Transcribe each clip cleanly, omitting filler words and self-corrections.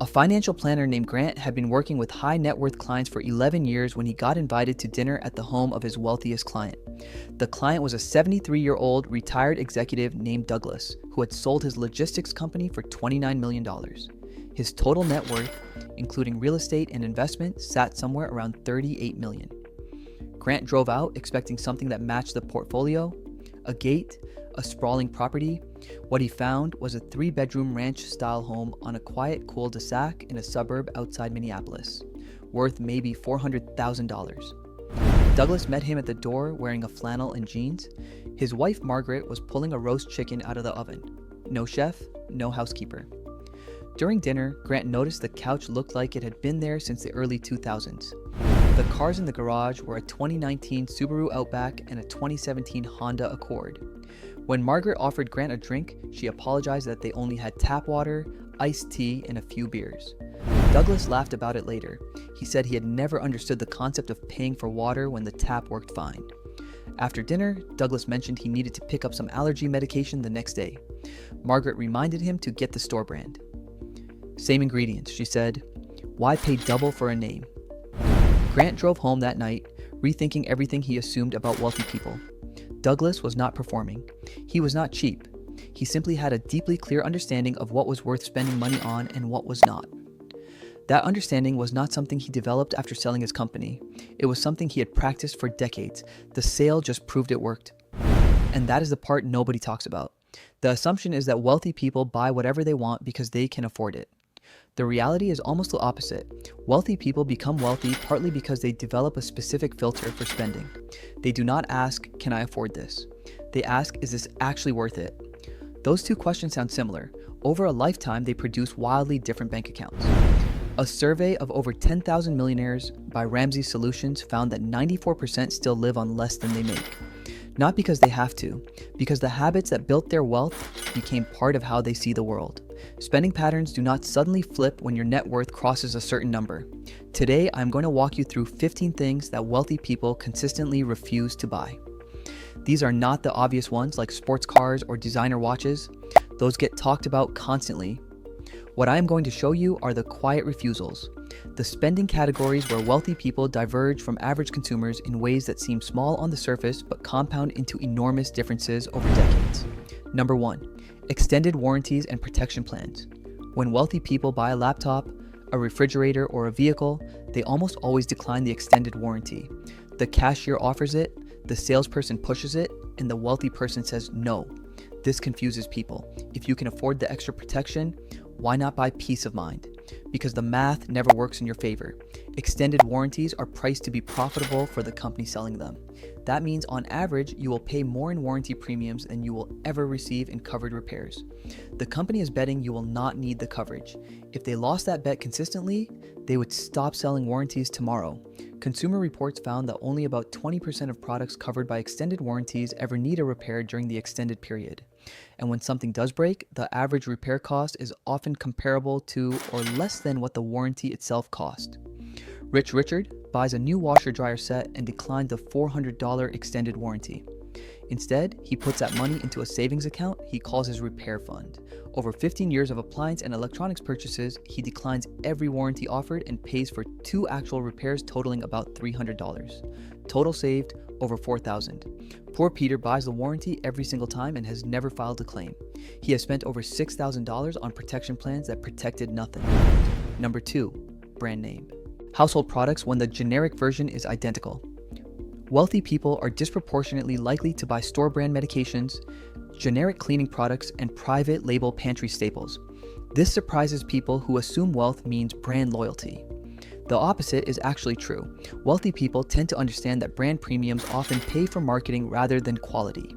A financial planner named Grant had been working with high net worth clients for 11 years when he got invited to dinner at the home of his wealthiest client. The client was a 73-year-old retired executive named Douglas, who had sold his logistics company for $29 million. His total net worth, including real estate and investment, sat somewhere around $38 million. Grant drove out expecting something that matched the portfolio: a gate, a sprawling property. What he found was a 3-bedroom ranch-style home on a quiet cul-de-sac in a suburb outside Minneapolis, worth maybe $400,000. Douglas met him at the door wearing a flannel and jeans. His wife, Margaret, was pulling a roast chicken out of the oven. No chef, no housekeeper. During dinner, Grant noticed the couch looked like it had been there since the early 2000s. The cars in the garage were a 2019 Subaru Outback and a 2017 Honda Accord. When Margaret offered Grant a drink, she apologized that they only had tap water, iced tea, and a few beers. Douglas laughed about it later. He said he had never understood the concept of paying for water when the tap worked fine. After dinner, Douglas mentioned he needed to pick up some allergy medication the next day. Margaret reminded him to get the store brand. Same ingredients, she said. Why pay double for a name? Grant drove home that night, rethinking everything he assumed about wealthy people. Douglas was not performing. He was not cheap. He simply had a deeply clear understanding of what was worth spending money on and what was not. That understanding was not something he developed after selling his company. It was something he had practiced for decades. The sale just proved it worked. And that is the part nobody talks about. The assumption is that wealthy people buy whatever they want because they can afford it. The reality is almost the opposite. Wealthy people become wealthy partly because they develop a specific filter for spending. They do not ask, "Can I afford this?" They ask, "Is this actually worth it?" Those two questions sound similar. Over a lifetime, they produce wildly different bank accounts. A survey of over 10,000 millionaires by Ramsey Solutions found that 94% still live on less than they make. Not because they have to, because the habits that built their wealth became part of how they see the world. Spending patterns do not suddenly flip when your net worth crosses a certain number. Today, I'm going to walk you through 15 things that wealthy people consistently refuse to buy. These are not the obvious ones like sports cars or designer watches. Those get talked about constantly. What I am going to show you are the quiet refusals, the spending categories where wealthy people diverge from average consumers in ways that seem small on the surface but compound into enormous differences over decades. Number 1. Extended warranties and protection plans. When wealthy people buy a laptop, a refrigerator, or a vehicle, they almost always decline the extended warranty. The cashier offers it, the salesperson pushes it, and the wealthy person says no. This confuses people. If you can afford the extra protection, why not buy peace of mind? Because the math never works in your favor. Extended warranties are priced to be profitable for the company selling them. That means on average, you will pay more in warranty premiums than you will ever receive in covered repairs. The company is betting you will not need the coverage. If they lost that bet consistently, they would stop selling warranties tomorrow. Consumer Reports found that only about 20% of products covered by extended warranties ever need a repair during the extended period. And when something does break, the average repair cost is often comparable to or less than what the warranty itself cost. Rich Richard buys a new washer-dryer set and declines the $400 extended warranty. Instead, he puts that money into a savings account he calls his repair fund. Over 15 years of appliance and electronics purchases, he declines every warranty offered and pays for 2 actual repairs totaling about $300. Total saved, over $4,000. Poor Peter buys the warranty every single time and has never filed a claim. He has spent over $6,000 on protection plans that protected nothing. Number 2, brand name. Household products when the generic version is identical. Wealthy people are disproportionately likely to buy store brand medications, generic cleaning products, and private label pantry staples. This surprises people who assume wealth means brand loyalty. The opposite is actually true. Wealthy people tend to understand that brand premiums often pay for marketing rather than quality.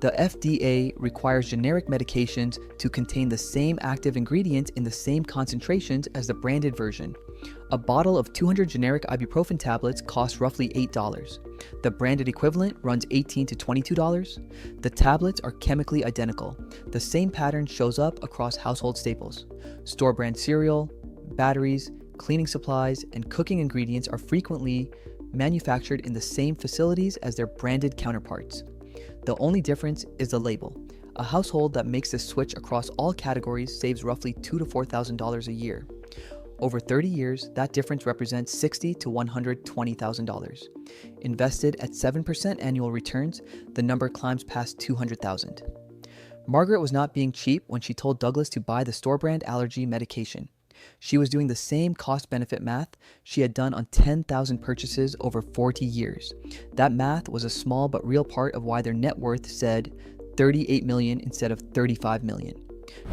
The FDA requires generic medications to contain the same active ingredient in the same concentrations as the branded version. A bottle of 200 generic ibuprofen tablets costs roughly $8. The branded equivalent runs $18 to $22. The tablets are chemically identical. The same pattern shows up across household staples. Store brand cereal, batteries, cleaning supplies, and cooking ingredients are frequently manufactured in the same facilities as their branded counterparts. The only difference is the label. A household that makes this switch across all categories saves roughly $2,000 to $4,000 a year. Over 30 years, that difference represents $60,000 to $120,000. Invested at 7% annual returns, the number climbs past $200,000. Margaret was not being cheap when she told Douglas to buy the store brand allergy medication. She was doing the same cost-benefit math she had done on 10,000 purchases over 40 years. That math was a small but real part of why their net worth said $38 million instead of $35 million.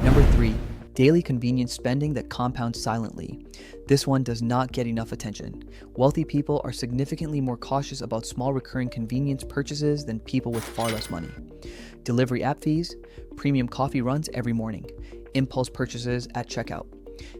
Number 3, daily convenience spending that compounds silently. This one does not get enough attention. Wealthy people are significantly more cautious about small recurring convenience purchases than people with far less money. Delivery app fees, premium coffee runs every morning, impulse purchases at checkout.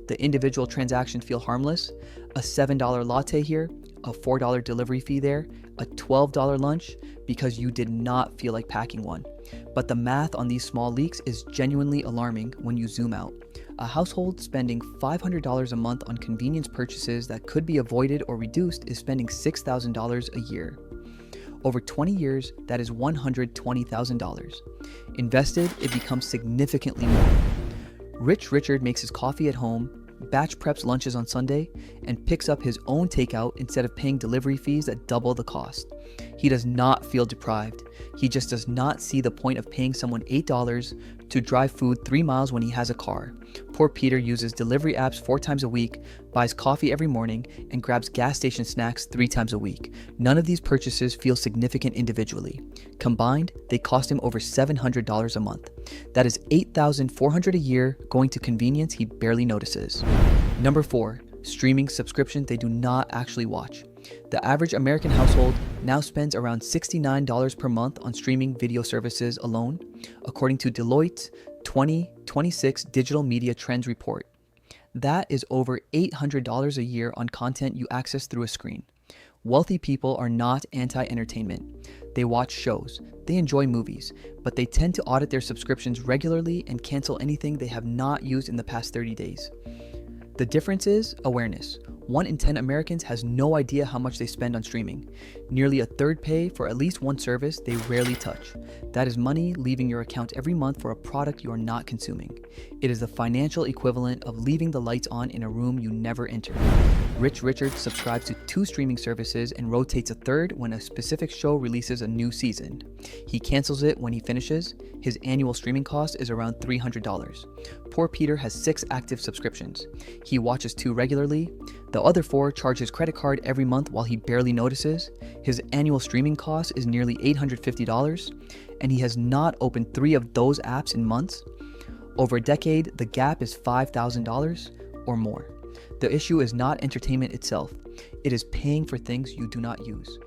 The individual transactions feel harmless. A $7 latte here, a $4 delivery fee there, a $12 lunch because you did not feel like packing one. But the math on these small leaks is genuinely alarming when you zoom out. A household spending $500 a month on convenience purchases that could be avoided or reduced is spending $6,000 a year. Over 20 years, that is $120,000. Invested, it becomes significantly more. Rich Richard makes his coffee at home, batch preps lunches on Sunday, and picks up his own takeout instead of paying delivery fees that double the cost. He does not feel deprived. He just does not see the point of paying someone $8 to drive food 3 miles when he has a car. Poor Peter uses delivery apps 4 times a week, buys coffee every morning, and grabs gas station snacks 3 times a week. None of these purchases feel significant individually. Combined, they cost him over $700 a month. That is $8,400 a year going to convenience he barely notices. Number 4, streaming subscription they do not actually watch. The average American household now spends around $69 per month on streaming video services alone, according to Deloitte's 2026 Digital Media Trends Report. That is over $800 a year on content you access through a screen. Wealthy people are not anti-entertainment. They watch shows, they enjoy movies, but they tend to audit their subscriptions regularly and cancel anything they have not used in the past 30 days. The difference is awareness. 1 in 10 Americans has no idea how much they spend on streaming. Nearly a third pay for at least one service they rarely touch. That is money leaving your account every month for a product you are not consuming. It is the financial equivalent of leaving the lights on in a room you never enter. Rich Richard subscribes to 2 streaming services and rotates a third when a specific show releases a new season. He cancels it when he finishes. His annual streaming cost is around $300. Poor Peter has 6 active subscriptions. He watches 2 regularly. The other 4 charge his credit card every month while he barely notices. His annual streaming cost is nearly $850, and he has not opened 3 of those apps in months. Over a decade, the gap is $5,000 or more. The issue is not entertainment itself. It is paying for things you do not use.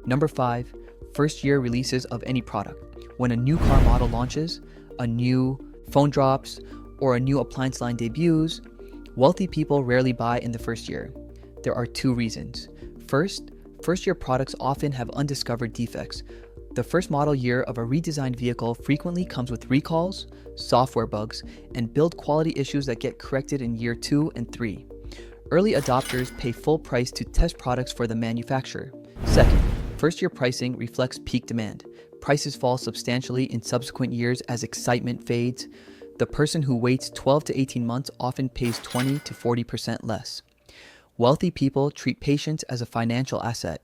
Number 5, first-year releases of any product. When a new car model launches, a new phone drops, or a new appliance line debuts, wealthy people rarely buy in the first year. There are 2 reasons. First, first-year products often have undiscovered defects. The first model year of a redesigned vehicle frequently comes with recalls, software bugs, and build quality issues that get corrected in year 2 and 3. Early adopters pay full price to test products for the manufacturer. Second, first-year pricing reflects peak demand. Prices fall substantially in subsequent years as excitement fades. The person who waits 12 to 18 months often pays 20 to 40% less. Wealthy people treat patience as a financial asset.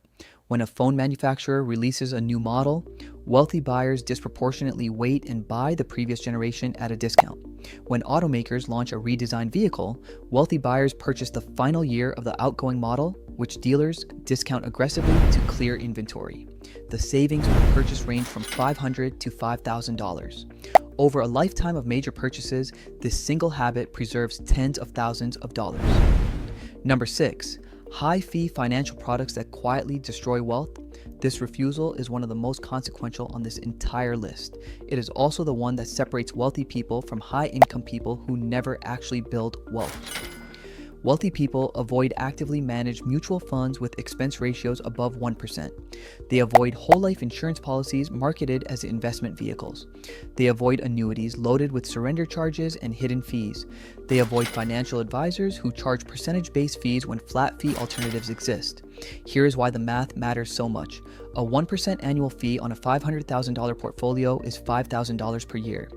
When a phone manufacturer releases a new model, wealthy buyers disproportionately wait and buy the previous generation at a discount. When automakers launch a redesigned vehicle, wealthy buyers purchase the final year of the outgoing model, which dealers discount aggressively to clear inventory. The savings per purchase range from $500 to $5,000. Over a lifetime of major purchases, this single habit preserves tens of thousands of dollars. Number 6, high-fee financial products that quietly destroy wealth. This refusal is one of the most consequential on this entire list. It is also the one that separates wealthy people from high-income people who never actually build wealth. Wealthy people avoid actively managed mutual funds with expense ratios above 1%. They avoid whole life insurance policies marketed as investment vehicles. They avoid annuities loaded with surrender charges and hidden fees. They avoid financial advisors who charge percentage-based fees when flat fee alternatives exist. Here is why the math matters so much. A 1% annual fee on a $500,000 portfolio is $5,000 per year.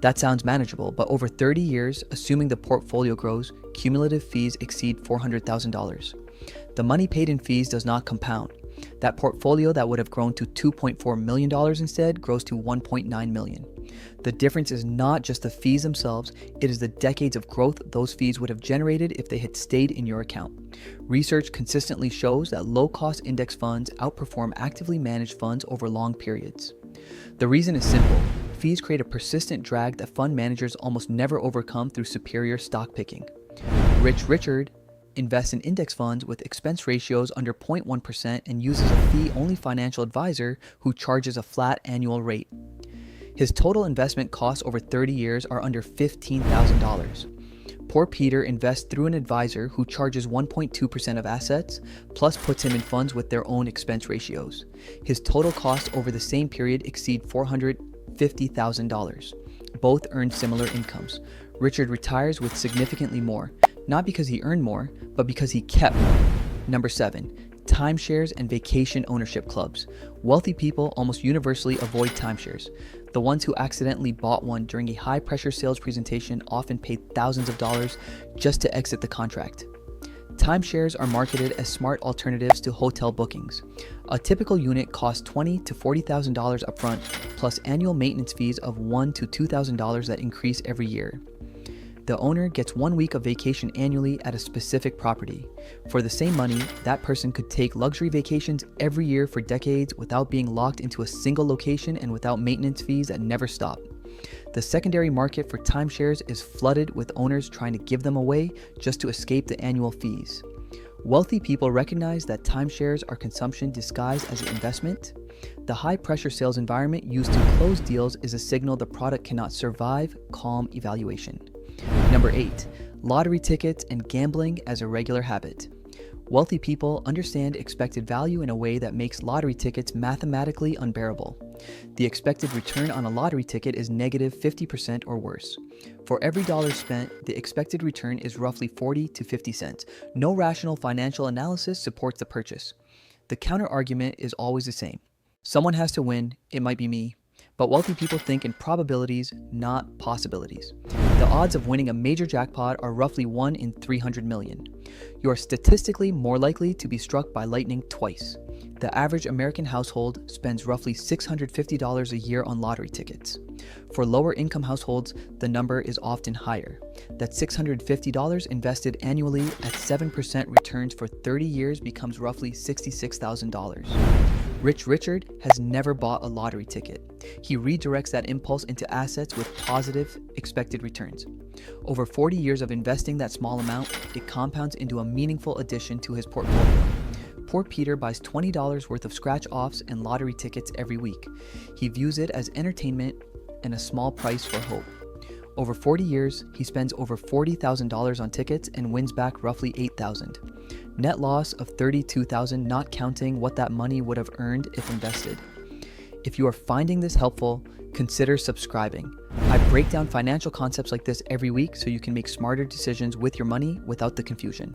That sounds manageable, but over 30 years, assuming the portfolio grows, cumulative fees exceed $400,000. The money paid in fees does not compound. That portfolio that would have grown to $2.4 million instead grows to $1.9 million. The difference is not just the fees themselves, it is the decades of growth those fees would have generated if they had stayed in your account. Research consistently shows that low-cost index funds outperform actively managed funds over long periods. The reason is simple. Fees create a persistent drag that fund managers almost never overcome through superior stock picking. Rich Richard invests in index funds with expense ratios under 0.1% and uses a fee-only financial advisor who charges a flat annual rate. His total investment costs over 30 years are under $15,000. Poor Peter invests through an advisor who charges 1.2% of assets, plus puts him in funds with their own expense ratios. His total costs over the same period exceed $450,000. Both earn similar incomes. Richard retires with significantly more, not because he earned more, but because he kept more. Number 7. Timeshares and vacation ownership clubs. Wealthy people almost universally avoid timeshares. The ones who accidentally bought one during a high-pressure sales presentation often paid thousands of dollars just to exit the contract. Timeshares are marketed as smart alternatives to hotel bookings. A typical unit costs $20,000 to $40,000 upfront, plus annual maintenance fees of $1,000 to $2,000 that increase every year. The owner gets 1 week of vacation annually at a specific property. For the same money, that person could take luxury vacations every year for decades without being locked into a single location and without maintenance fees that never stop. The secondary market for timeshares is flooded with owners trying to give them away just to escape the annual fees. Wealthy people recognize that timeshares are consumption disguised as an investment. The high-pressure sales environment used to close deals is a signal the product cannot survive calm evaluation. Number 8. Lottery tickets and gambling as a regular habit. Wealthy people understand expected value in a way that makes lottery tickets mathematically unbearable. The expected return on a lottery ticket is negative 50% or worse. For every dollar spent, the expected return is roughly 40 to 50 cents. No rational financial analysis supports the purchase. The counter-argument is always the same. Someone has to win, it might be me. But wealthy people think in probabilities, not possibilities. The odds of winning a major jackpot are roughly 1 in 300 million. You are statistically more likely to be struck by lightning twice. The average American household spends roughly $650 a year on lottery tickets. For lower income households, the number is often higher. That's $650 invested annually at 7% returns for 30 years becomes roughly $66,000. Rich Richard has never bought a lottery ticket. He redirects that impulse into assets with positive expected returns. Over 40 years of investing that small amount, it compounds into a meaningful addition to his portfolio. Poor Peter buys $20 worth of scratch-offs and lottery tickets every week. He views it as entertainment and a small price for hope. Over 40 years, he spends over $40,000 on tickets and wins back roughly $8,000. Net loss of $32,000, not counting what that money would have earned if invested. If you are finding this helpful, consider subscribing. I break down financial concepts like this every week so you can make smarter decisions with your money without the confusion.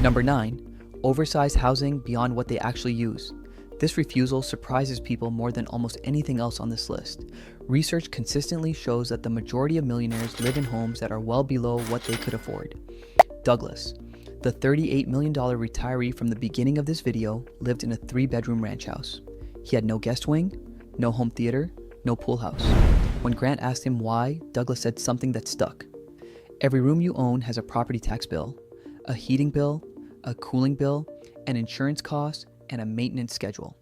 Number 9, oversized housing beyond what they actually use. This refusal surprises people more than almost anything else on this list. Research consistently shows that the majority of millionaires live in homes that are well below what they could afford. Douglas, the $38 million retiree from the beginning of this video, lived in a 3-bedroom ranch house. He had no guest wing, no home theater, no pool house. When Grant asked him why, Douglas said something that stuck. Every room you own has a property tax bill, a heating bill, a cooling bill, an insurance cost, and a maintenance schedule.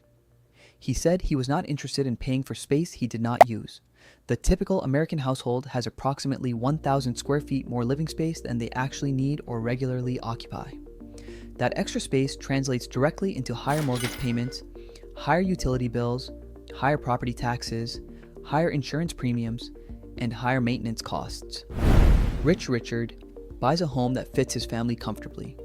He said he was not interested in paying for space he did not use. The typical American household has approximately 1,000 square feet more living space than they actually need or regularly occupy. That extra space translates directly into higher mortgage payments, higher utility bills, higher property taxes, higher insurance premiums, and higher maintenance costs. Rich Richard buys a home that fits his family comfortably.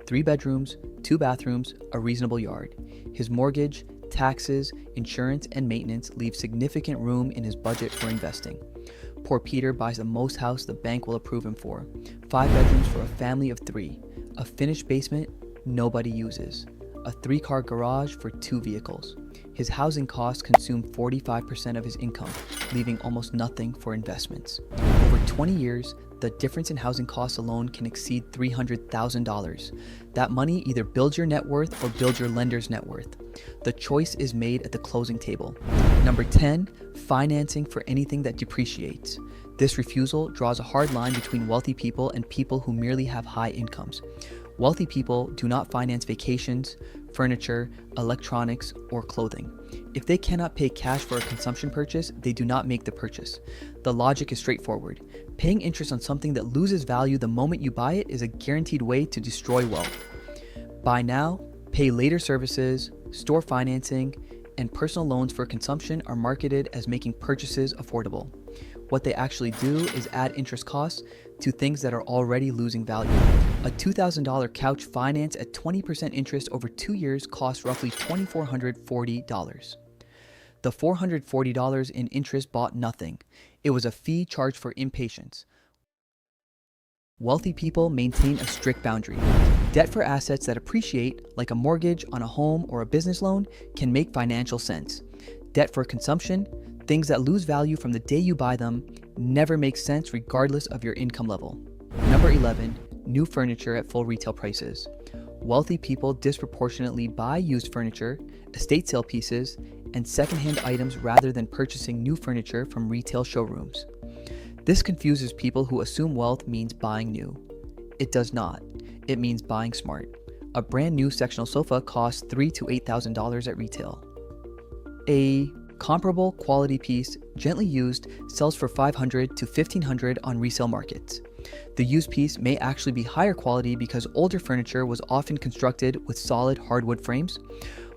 3 bedrooms, 2 bathrooms, a reasonable yard. His mortgage, taxes, insurance, and maintenance leave significant room in his budget for investing. Poor Peter buys the most house the bank will approve him for. 5 bedrooms for a family of 3. A finished basement nobody uses. A 3-car garage for 2 vehicles. His housing costs consume 45% of his income, leaving almost nothing for investments. Over 20 years, the difference in housing costs alone can exceed $300,000. That money either builds your net worth or builds your lender's net worth. The choice is made at the closing table. Number 10, financing for anything that depreciates. This refusal draws a hard line between wealthy people and people who merely have high incomes. Wealthy people do not finance vacations, furniture, electronics, or clothing. If they cannot pay cash for a consumption purchase, they do not make the purchase. The logic is straightforward. Paying interest on something that loses value the moment you buy it is a guaranteed way to destroy wealth. Buy now, pay later services, store financing, and personal loans for consumption are marketed as making purchases affordable. What they actually do is add interest costs to things that are already losing value. A $2,000 couch financed at 20% interest over 2 years costs roughly $2,440. The $440 in interest bought nothing. It was a fee charged for impatience. Wealthy people maintain a strict boundary. Debt for assets that appreciate, like a mortgage on a home or a business loan, can make financial sense. Debt for consumption, things that lose value from the day you buy them, never makes sense regardless of your income level. Number 11, new furniture at full retail prices. Wealthy people disproportionately buy used furniture, estate sale pieces, and secondhand items rather than purchasing new furniture from retail showrooms. This confuses people who assume wealth means buying new. It does not. It means buying smart. A brand new sectional sofa costs $3,000 to $8,000 at retail. A comparable quality piece, gently used, sells for $500 to $1,500 on resale markets. The used piece may actually be higher quality because older furniture was often constructed with solid hardwood frames,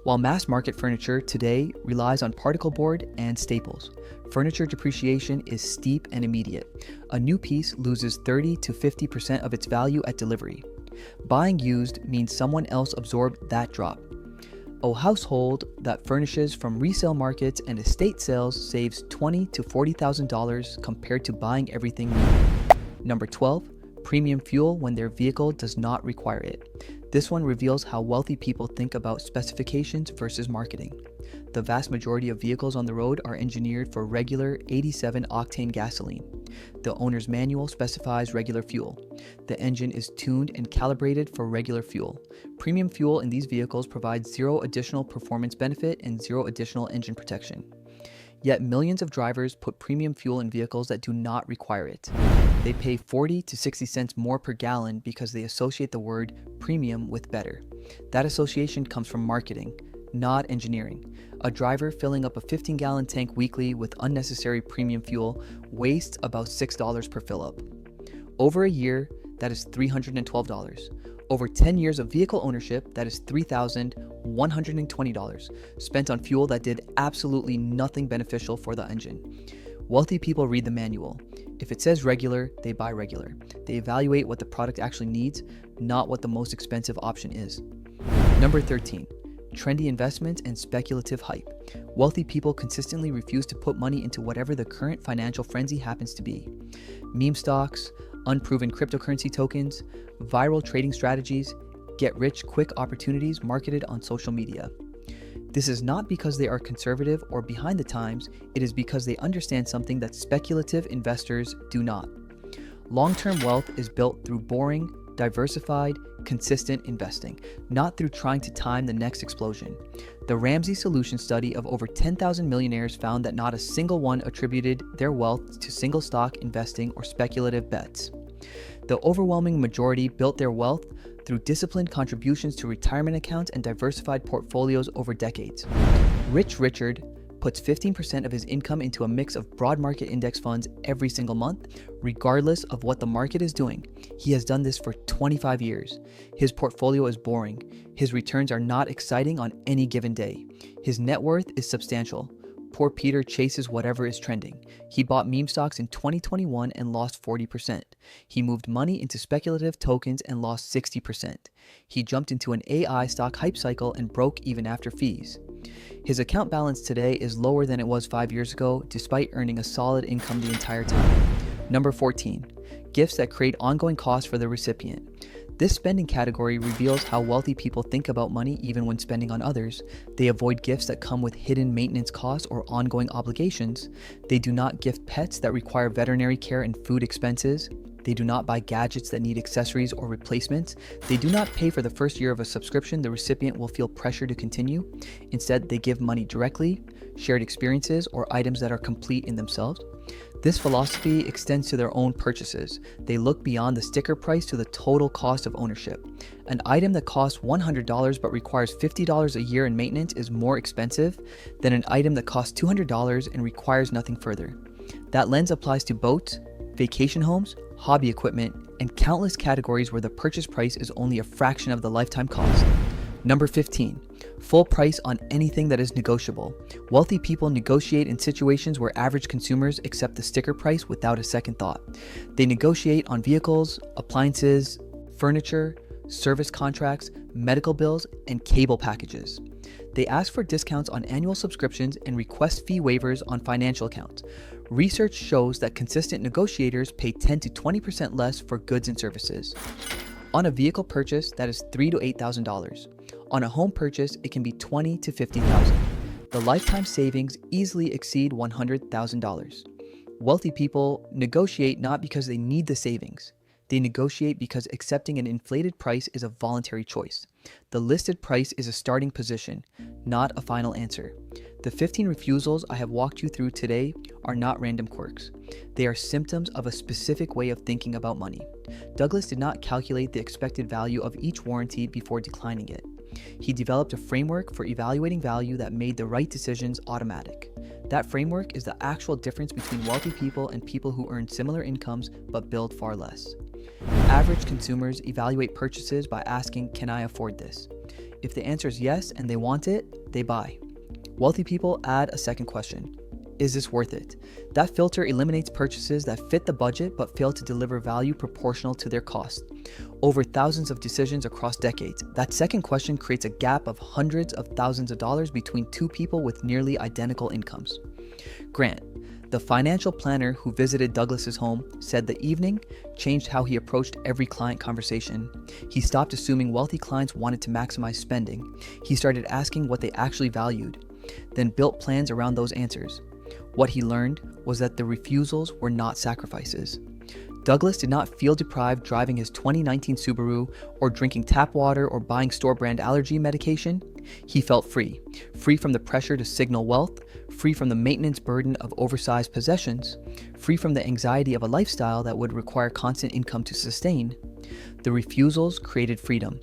while mass market furniture today relies on particle board and staples. Furniture depreciation is steep and immediate. A new piece loses 30 to 50% of its value at delivery. Buying used means someone else absorbed that drop. A household that furnishes from resale markets and estate sales saves $20,000 to $40,000 compared to buying everything new. Number 12, premium fuel when their vehicle does not require it. This one reveals how wealthy people think about specifications versus marketing. The vast majority of vehicles on the road are engineered for regular 87-octane gasoline. The owner's manual specifies regular fuel. The engine is tuned and calibrated for regular fuel. Premium fuel in these vehicles provides zero additional performance benefit and zero additional engine protection. Yet millions of drivers put premium fuel in vehicles that do not require it. They pay 40 to 60 cents more per gallon because they associate the word premium with better. That association comes from marketing, not engineering. A driver filling up a 15-gallon tank weekly with unnecessary premium fuel wastes about $6 per fill-up. Over a year, that is $312. Over 10 years of vehicle ownership, that is $3,120 spent on fuel that did absolutely nothing beneficial for the engine. Wealthy people read the manual. If it says regular, they buy regular. They evaluate what the product actually needs, not what the most expensive option is. Number 13. Trendy investments and speculative hype. Wealthy people consistently refuse to put money into whatever the current financial frenzy happens to be. Meme stocks, unproven cryptocurrency tokens, viral trading strategies, get-rich-quick opportunities marketed on social media. This is not because they are conservative or behind the times, it is because they understand something that speculative investors do not. Long-term wealth is built through boring, diversified, consistent investing, not through trying to time the next explosion. The Ramsey Solutions study of over 10,000 millionaires found that not a single one attributed their wealth to single stock investing or speculative bets. The overwhelming majority built their wealth through disciplined contributions to retirement accounts and diversified portfolios over decades. Rich Richard puts 15% of his income into a mix of broad market index funds every single month, regardless of what the market is doing. He has done this for 25 years. His portfolio is boring. His returns are not exciting on any given day. His net worth is substantial. Poor Peter chases whatever is trending. He bought meme stocks in 2021 and lost 40%. He moved money into speculative tokens and lost 60%. He jumped into an AI stock hype cycle and broke even after fees. His account balance today is lower than it was 5 years ago, despite earning a solid income the entire time. Number 14, gifts that create ongoing costs for the recipient. This spending category reveals how wealthy people think about money even when spending on others. They avoid gifts that come with hidden maintenance costs or ongoing obligations. They do not gift pets that require veterinary care and food expenses. They do not buy gadgets that need accessories or replacements. They do not pay for the first year of a subscription the recipient will feel pressure to continue. Instead, they give money directly, shared experiences, or items that are complete in themselves. This philosophy extends to their own purchases. They look beyond the sticker price to the total cost of ownership. An item that costs $100 but requires $50 a year in maintenance is more expensive than an item that costs $200 and requires nothing further. That lens applies to boats, vacation homes, hobby equipment, and countless categories where the purchase price is only a fraction of the lifetime cost. Number 15, full price on anything that is negotiable. Wealthy people negotiate in situations where average consumers accept the sticker price without a second thought. They negotiate on vehicles, appliances, furniture, service contracts, medical bills, and cable packages. They ask for discounts on annual subscriptions and request fee waivers on financial accounts. Research shows that consistent negotiators pay 10 to 20% less for goods and services. On a vehicle purchase, that is $3,000 to $8,000. On a home purchase, it can be $20,000 to $50,000. The lifetime savings easily exceed $100,000. Wealthy people negotiate not because they need the savings. They negotiate because accepting an inflated price is a voluntary choice. The listed price is a starting position, not a final answer. The 15 refusals I have walked you through today are not random quirks. They are symptoms of a specific way of thinking about money. Douglas did not calculate the expected value of each warranty before declining it. He developed a framework for evaluating value that made the right decisions automatic. That framework is the actual difference between wealthy people and people who earn similar incomes but build far less. Average consumers evaluate purchases by asking, "Can I afford this?" If the answer is yes and they want it, they buy. Wealthy people add a second question. Is this worth it? That filter eliminates purchases that fit the budget but fail to deliver value proportional to their cost. Over thousands of decisions across decades, that second question creates a gap of hundreds of thousands of dollars between two people with nearly identical incomes. Grant, the financial planner who visited Douglas's home, said the evening changed how he approached every client conversation. He stopped assuming wealthy clients wanted to maximize spending. He started asking what they actually valued, then built plans around those answers. What he learned was that the refusals were not sacrifices. Douglas did not feel deprived driving his 2019 Subaru or drinking tap water or buying store-brand allergy medication. He felt free from the pressure to signal wealth, free from the maintenance burden of oversized possessions, free from the anxiety of a lifestyle that would require constant income to sustain. The refusals created freedom.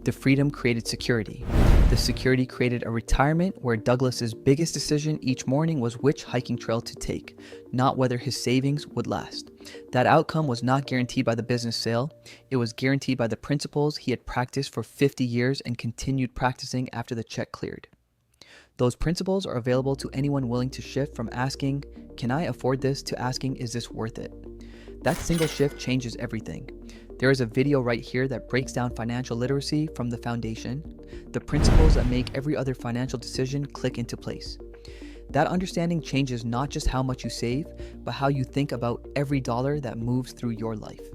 The freedom created security. The security created a retirement where Douglas's biggest decision each morning was which hiking trail to take, not whether his savings would last. That outcome was not guaranteed by the business sale. It was guaranteed by the principles he had practiced for 50 years and continued practicing after the check cleared. Those principles are available to anyone willing to shift from asking, "Can I afford this?" to asking, "Is this worth it?" That single shift changes everything. There is a video right here that breaks down financial literacy from the foundation, the principles that make every other financial decision click into place. That understanding changes not just how much you save, but how you think about every dollar that moves through your life.